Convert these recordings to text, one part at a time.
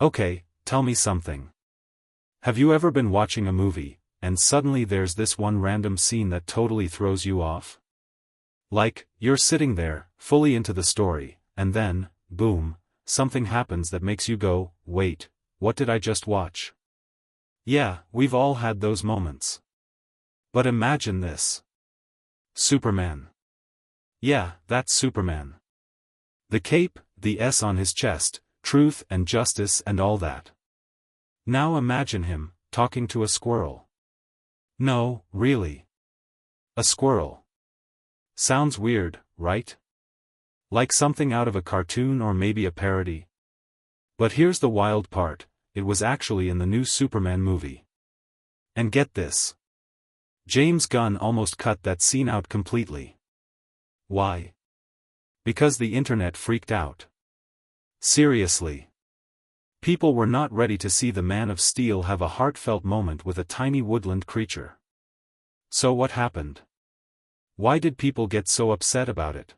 Okay, tell me something. Have you ever been watching a movie, and suddenly there's this one random scene that totally throws you off? Like, you're sitting there, fully into the story, and then, boom, something happens that makes you go, wait, what did I just watch? Yeah, we've all had those moments. But imagine this. Superman. Yeah, that's Superman. The cape, the S on his chest, truth and justice and all that. Now imagine him, talking to a squirrel. No, really. A squirrel. Sounds weird, right? Like something out of a cartoon or maybe a parody. But here's the wild part, it was actually in the new Superman movie. And get this. James Gunn almost cut that scene out completely. Why? Because the internet freaked out. Seriously. People were not ready to see the Man of Steel have a heartfelt moment with a tiny woodland creature. So what happened? Why did people get so upset about it?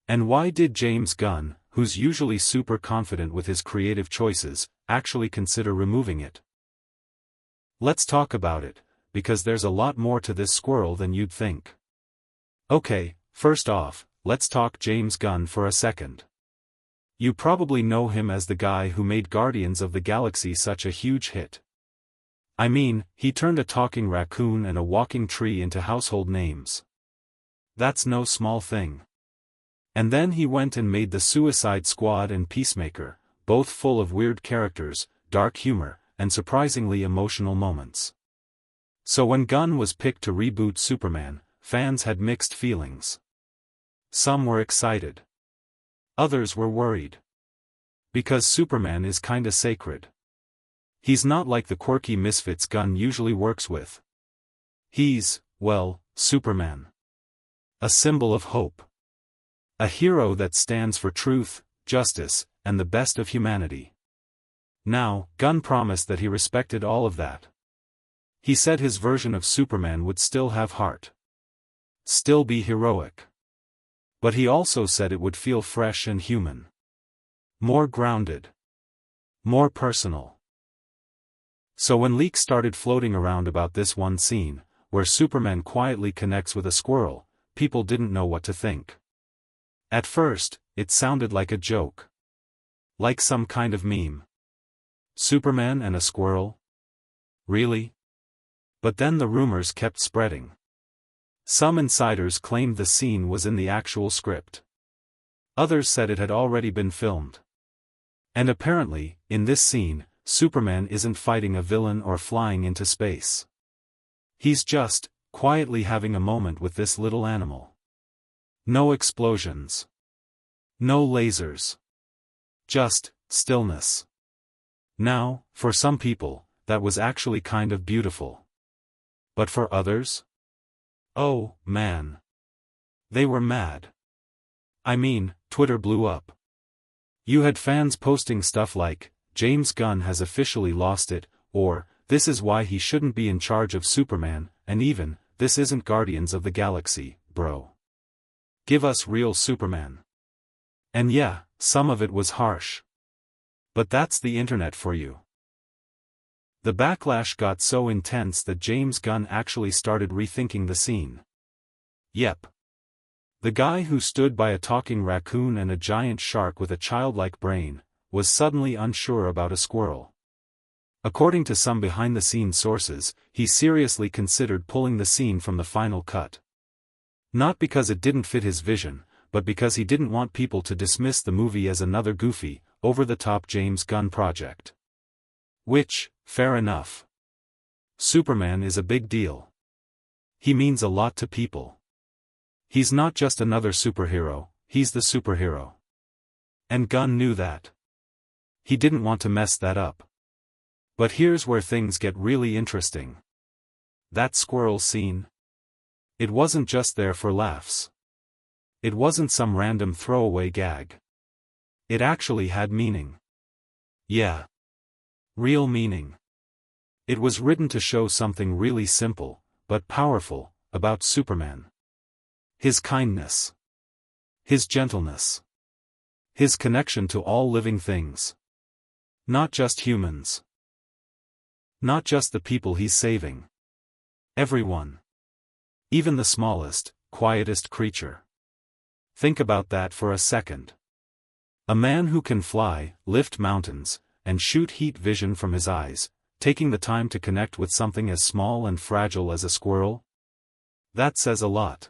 And why did James Gunn, who's usually super confident with his creative choices, actually consider removing it? Let's talk about it, because there's a lot more to this squirrel than you'd think. Okay, first off, let's talk James Gunn for a second. You probably know him as the guy who made Guardians of the Galaxy such a huge hit. I mean, he turned a talking raccoon and a walking tree into household names. That's no small thing. And then he went and made the Suicide Squad and Peacemaker, both full of weird characters, dark humor, and surprisingly emotional moments. So when Gunn was picked to reboot Superman, fans had mixed feelings. Some were excited. Others were worried. Because Superman is kinda sacred. He's not like the quirky misfits Gunn usually works with. He's, well, Superman. A symbol of hope. A hero that stands for truth, justice, and the best of humanity. Now, Gunn promised that he respected all of that. He said his version of Superman would still have heart. Still be heroic. But he also said it would feel fresh and human. More grounded. More personal. So when leaks started floating around about this one scene, where Superman quietly connects with a squirrel, people didn't know what to think. At first, it sounded like a joke. Like some kind of meme. Superman and a squirrel? Really? But then the rumors kept spreading. Some insiders claimed the scene was in the actual script. Others said it had already been filmed. And apparently, in this scene, Superman isn't fighting a villain or flying into space. He's just, quietly having a moment with this little animal. No explosions. No lasers. Just, stillness. Now, for some people, that was actually kind of beautiful. But for others? Oh, man. They were mad. I mean, Twitter blew up. You had fans posting stuff like, James Gunn has officially lost it, or, this is why he shouldn't be in charge of Superman, and even, this isn't Guardians of the Galaxy, bro. Give us real Superman. And yeah, some of it was harsh. But that's the internet for you. The backlash got so intense that James Gunn actually started rethinking the scene. Yep. The guy who stood by a talking raccoon and a giant shark with a childlike brain, was suddenly unsure about a squirrel. According to some behind-the-scenes sources, he seriously considered pulling the scene from the final cut. Not because it didn't fit his vision, but because he didn't want people to dismiss the movie as another goofy, over-the-top James Gunn project. Which, fair enough. Superman is a big deal. He means a lot to people. He's not just another superhero, he's the superhero. And Gunn knew that. He didn't want to mess that up. But here's where things get really interesting. That squirrel scene? It wasn't just there for laughs. It wasn't some random throwaway gag. It actually had meaning. Yeah. Real meaning. It was written to show something really simple, but powerful, about Superman. His kindness. His gentleness. His connection to all living things. Not just humans. Not just the people he's saving. Everyone. Even the smallest, quietest creature. Think about that for a second. A man who can fly, lift mountains, and shoot heat vision from his eyes, taking the time to connect with something as small and fragile as a squirrel? That says a lot.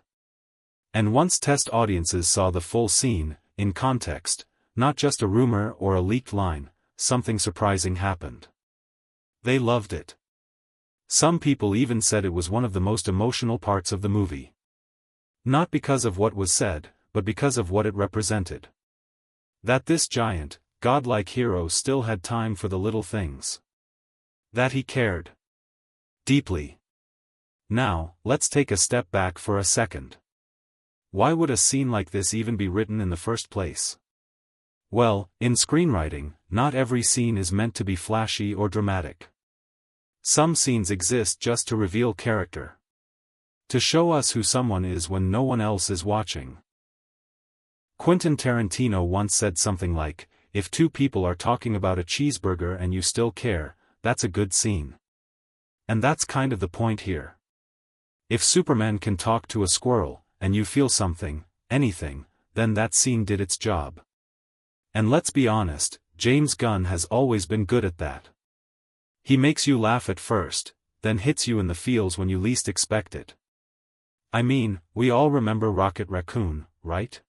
And once test audiences saw the full scene, in context, not just a rumor or a leaked line, something surprising happened. They loved it. Some people even said it was one of the most emotional parts of the movie. Not because of what was said, but because of what it represented. That this giant, godlike hero still had time for the little things. That he cared. Deeply. Now, let's take a step back for a second. Why would a scene like this even be written in the first place? Well, in screenwriting, not every scene is meant to be flashy or dramatic. Some scenes exist just to reveal character. To show us who someone is when no one else is watching. Quentin Tarantino once said something like, "If two people are talking about a cheeseburger and you still care, that's a good scene." And that's kind of the point here. If Superman can talk to a squirrel, and you feel something, anything, then that scene did its job. And let's be honest, James Gunn has always been good at that. He makes you laugh at first, then hits you in the feels when you least expect it. I mean, we all remember Rocket Raccoon, right?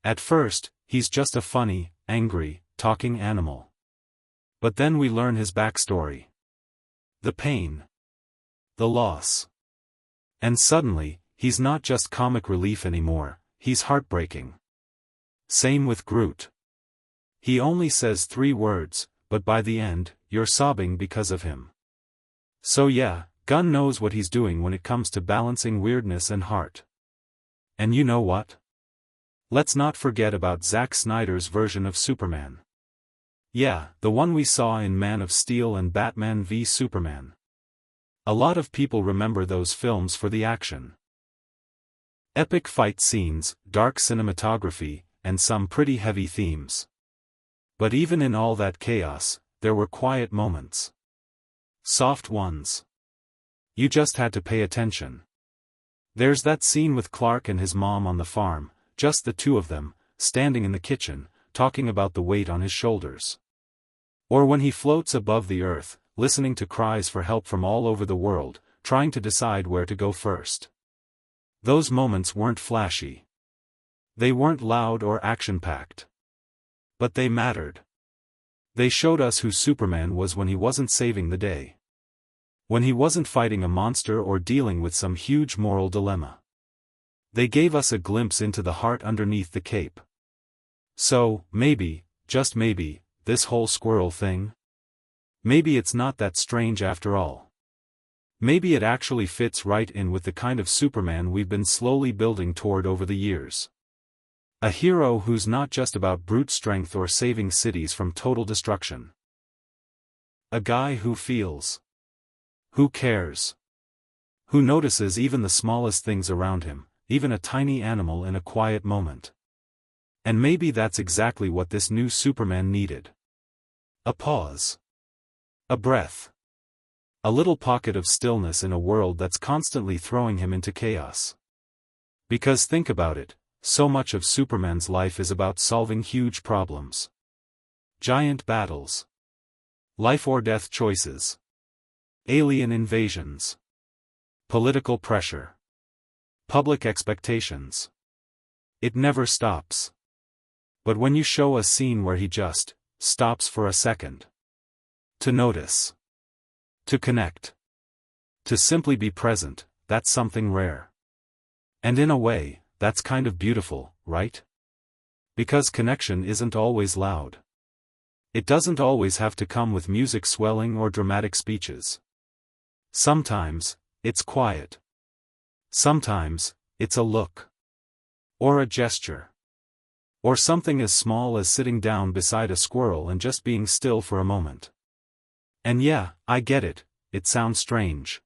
At first, he's just a funny, angry, talking animal. But then we learn his backstory. The pain. The loss. And suddenly, he's not just comic relief anymore, he's heartbreaking. Same with Groot. He only says 3 words, but by the end, you're sobbing because of him. So yeah, Gunn knows what he's doing when it comes to balancing weirdness and heart. And you know what? Let's not forget about Zack Snyder's version of Superman. Yeah, the one we saw in Man of Steel and Batman v Superman. A lot of people remember those films for the action. Epic fight scenes, dark cinematography, and some pretty heavy themes. But even in all that chaos, there were quiet moments. Soft ones. You just had to pay attention. There's that scene with Clark and his mom on the farm, just the two of them, standing in the kitchen, talking about the weight on his shoulders. Or when he floats above the earth, listening to cries for help from all over the world, trying to decide where to go first. Those moments weren't flashy. They weren't loud or action-packed. But they mattered. They showed us who Superman was when he wasn't saving the day. When he wasn't fighting a monster or dealing with some huge moral dilemma. They gave us a glimpse into the heart underneath the cape. So, maybe, just maybe, this whole squirrel thing? Maybe it's not that strange after all. Maybe it actually fits right in with the kind of Superman we've been slowly building toward over the years. A hero who's not just about brute strength or saving cities from total destruction. A guy who feels. Who cares. Who notices even the smallest things around him, even a tiny animal in a quiet moment. And maybe that's exactly what this new Superman needed. A pause. A breath. A little pocket of stillness in a world that's constantly throwing him into chaos. Because think about it, so much of Superman's life is about solving huge problems. Giant battles. Life or death choices. Alien invasions. Political pressure. Public expectations. It never stops. But when you show a scene where he just stops for a second. To notice. To connect. To simply be present, that's something rare. And in a way, that's kind of beautiful, right? Because connection isn't always loud. It doesn't always have to come with music swelling or dramatic speeches. Sometimes, it's quiet. Sometimes, it's a look. Or a gesture. Or something as small as sitting down beside a squirrel and just being still for a moment. And yeah, I get it, it sounds strange.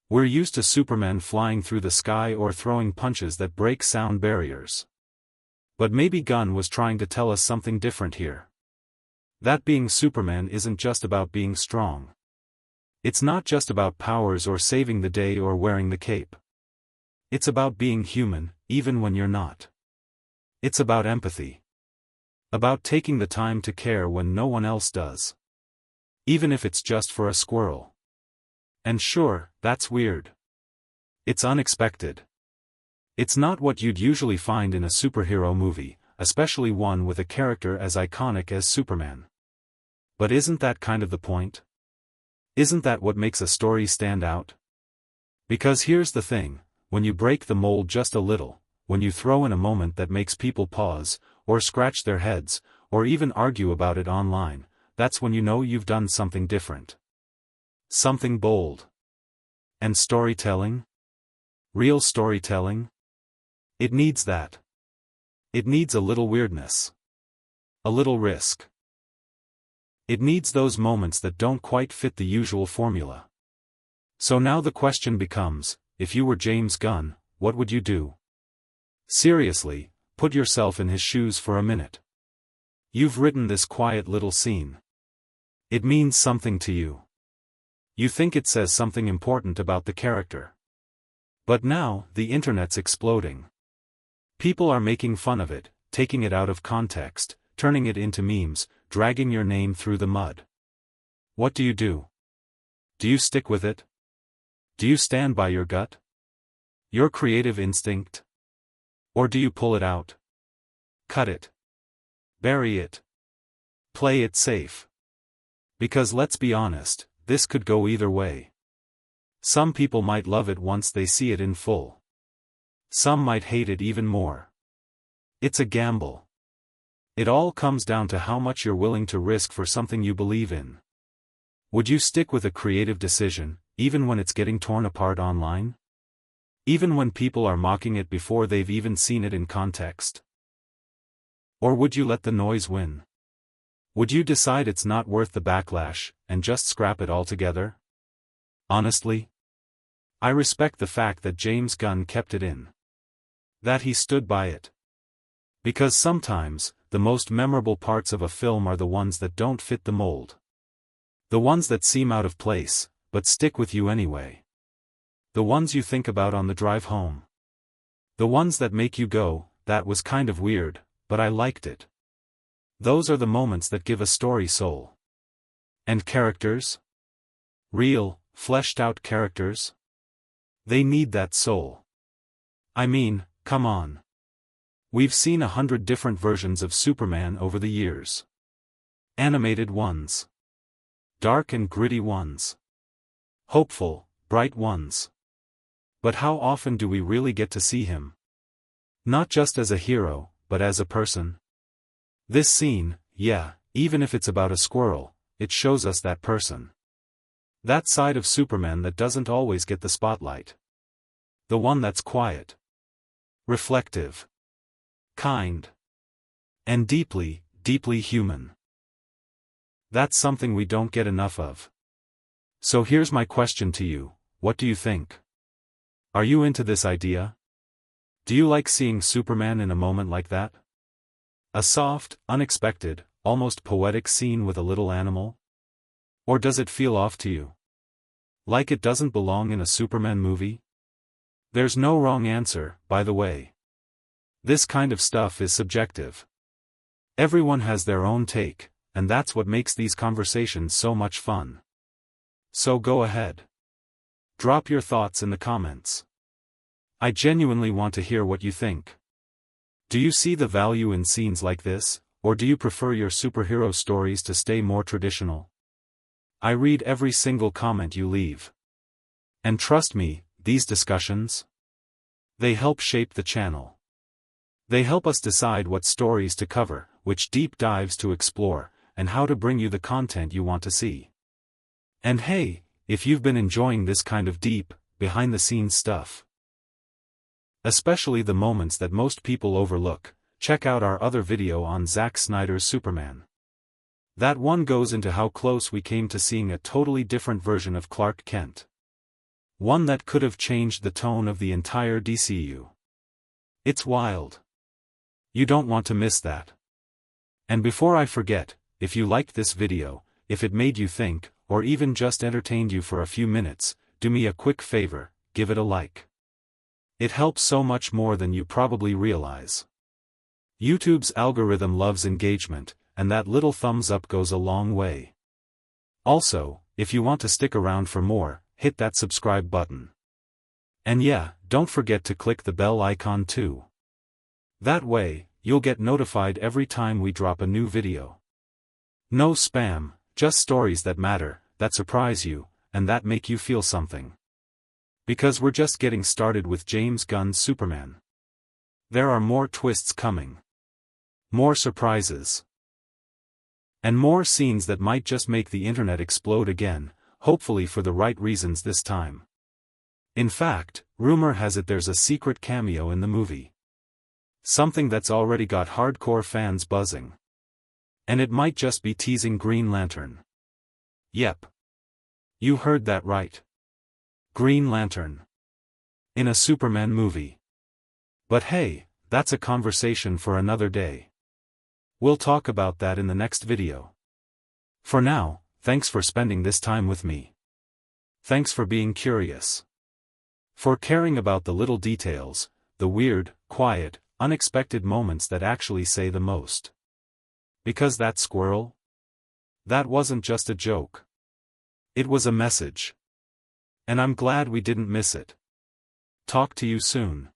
We're used to Superman flying through the sky or throwing punches that break sound barriers. But maybe Gunn was trying to tell us something different here. That being Superman isn't just about being strong. It's not just about powers or saving the day or wearing the cape. It's about being human, even when you're not. It's about empathy. About taking the time to care when no one else does. Even if it's just for a squirrel. And sure, that's weird. It's unexpected. It's not what you'd usually find in a superhero movie, especially one with a character as iconic as Superman. But isn't that kind of the point? Isn't that what makes a story stand out? Because here's the thing, when you break the mold just a little, when you throw in a moment that makes people pause, or scratch their heads, or even argue about it online, that's when you know you've done something different. Something bold. And storytelling? Real storytelling? It needs that. It needs a little weirdness. A little risk. It needs those moments that don't quite fit the usual formula. So now the question becomes, if you were James Gunn, what would you do? Seriously, put yourself in his shoes for a minute. You've written this quiet little scene. It means something to you. You think it says something important about the character. But now, the internet's exploding. People are making fun of it, taking it out of context, turning it into memes, dragging your name through the mud. What do? Do you stick with it? Do you stand by your gut? Your creative instinct? Or do you pull it out? Cut it? Bury it? Play it safe? Because let's be honest, this could go either way. Some people might love it once they see it in full. Some might hate it even more. It's a gamble. It all comes down to how much you're willing to risk for something you believe in. Would you stick with a creative decision, even when it's getting torn apart online? Even when people are mocking it before they've even seen it in context? Or would you let the noise win? Would you decide it's not worth the backlash, and just scrap it altogether? Honestly? I respect the fact that James Gunn kept it in. That he stood by it. Because sometimes, the most memorable parts of a film are the ones that don't fit the mold. The ones that seem out of place, but stick with you anyway. The ones you think about on the drive home. The ones that make you go, that was kind of weird, but I liked it. Those are the moments that give a story soul. And characters? Real, fleshed-out characters? They need that soul. I mean, come on. We've seen 100 different versions of Superman over the years. Animated ones. Dark and gritty ones. Hopeful, bright ones. But how often do we really get to see him? Not just as a hero, but as a person. This scene, yeah, even if it's about a squirrel, it shows us that person. That side of Superman that doesn't always get the spotlight. The one that's quiet. Reflective. Kind. And deeply, deeply human. That's something we don't get enough of. So here's my question to you, what do you think? Are you into this idea? Do you like seeing Superman in a moment like that? A soft, unexpected, almost poetic scene with a little animal? Or does it feel off to you? Like it doesn't belong in a Superman movie? There's no wrong answer, by the way. This kind of stuff is subjective. Everyone has their own take, and that's what makes these conversations so much fun. So go ahead. Drop your thoughts in the comments. I genuinely want to hear what you think. Do you see the value in scenes like this, or do you prefer your superhero stories to stay more traditional? I read every single comment you leave. And trust me, these discussions? They help shape the channel. They help us decide what stories to cover, which deep dives to explore, and how to bring you the content you want to see. And hey, if you've been enjoying this kind of deep, behind-the-scenes stuff, especially the moments that most people overlook, check out our other video on Zack Snyder's Superman. That one goes into how close we came to seeing a totally different version of Clark Kent. One that could have changed the tone of the entire DCU. It's wild. You don't want to miss that. And before I forget, if you liked this video, if it made you think, or even just entertained you for a few minutes, do me a quick favor, give it a like. It helps so much more than you probably realize. YouTube's algorithm loves engagement, and that little thumbs up goes a long way. Also, if you want to stick around for more, hit that subscribe button. And yeah, don't forget to click the bell icon too. That way, you'll get notified every time we drop a new video. No spam, just stories that matter, that surprise you, and that make you feel something. Because we're just getting started with James Gunn's Superman. There are more twists coming. More surprises. And more scenes that might just make the internet explode again, hopefully for the right reasons this time. In fact, rumor has it there's a secret cameo in the movie. Something that's already got hardcore fans buzzing. And it might just be teasing Green Lantern. Yep. You heard that right. Green Lantern. In a Superman movie. But hey, that's a conversation for another day. We'll talk about that in the next video. For now, thanks for spending this time with me. Thanks for being curious. For caring about the little details, the weird, quiet, unexpected moments that actually say the most. Because that squirrel? That wasn't just a joke. It was a message. And I'm glad we didn't miss it. Talk to you soon.